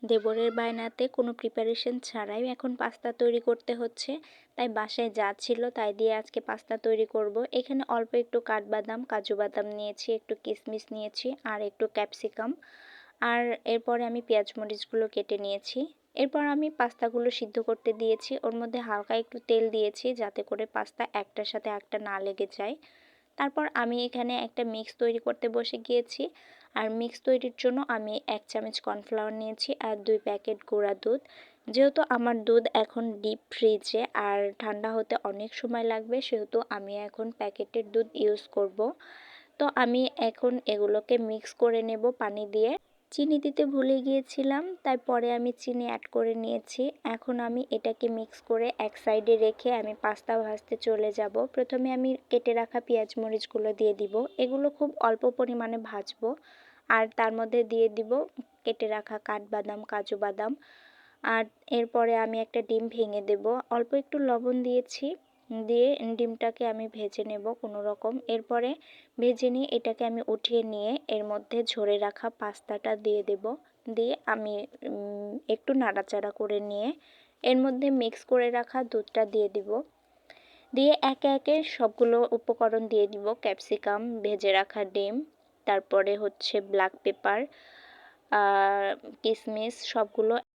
দেবরের বায়নাতে কোনো প্রিপারেশন ছাড়াই এখন পাস্তা তৈরি করতে হচ্ছে। তাই বাসায় যা ছিল তাই দিয়ে আজকে পাস্তা তৈরি করব। এখানে অল্প একটু কাঠবাদাম, কাজু বাদাম নিয়েছি, একটু কিশমিশ নিয়েছি আর একটু ক্যাপসিকাম। আর এরপরে আমি পেঁয়াজ মরিচগুলো কেটে নিয়েছি। এরপর আমি পাস্তাগুলো সিদ্ধ করতে দিয়েছি। ওর মধ্যে হালকা একটু তেল দিয়েছি যাতে করে পাস্তা একটার সাথে একটা না লেগে যায়। তারপর আমি এখানে একটা মিক্স তৈরি করতে বসে গিয়েছি। আর মিক্স তৈরির জন্য আমি 1 চামচ কর্নফ্লাওয়ার নিয়েছি আর 2 প্যাকেট গুঁড়া দুধ। যেহেতু আমার দুধ এখন ডিপ ফ্রিজে আর ঠান্ডা হতে অনেক সময় লাগবে, সেহেতু আমি এখন প্যাকেটের দুধ ইউজ করব। তো আমি এখন এগুলোকে মিক্স করে নেব পানি দিয়ে। চিনি দিতে ভুলে গিয়েছিলাম, তাই পরে আমি চিনি অ্যাড করে নিয়েছি। এখন আমি এটাকে মিক্স করে এক সাইডে রেখে আমি পাস্তা ভাজতে চলে যাব। প্রথমে আমি কেটে রাখা পেঁয়াজ মরিচগুলো দিয়ে দিব। এগুলো খুব অল্প পরিমাণে ভাজবো। আর তার মধ্যে দিয়ে দিব কেটে রাখা কাঠবাদাম, কাজু বাদাম। আর এরপরে আমি একটা ডিম ভেঙে দেব। অল্প একটু লবণ দিয়েছি, দিয়ে ডিমটাকে আমি ভেজে নেব কোনো রকম। এরপরে ভেজে নিয়ে এটাকে আমি উঠিয়ে নিয়ে এর মধ্যে ঝরে রাখা পাস্তাটা দিয়ে দেব। দিয়ে আমি একটু নাড়াচাড়া করে নিয়ে এর মধ্যে মিক্স করে রাখা দুধটা দিয়ে দিব। দিয়ে একে একে সবগুলো উপকরণ দিয়ে দিব। ক্যাপসিকাম, ভেজে রাখা ডিম, তারপরে হচ্ছে ব্ল্যাক পেপার, কিশমিশ, সবগুলো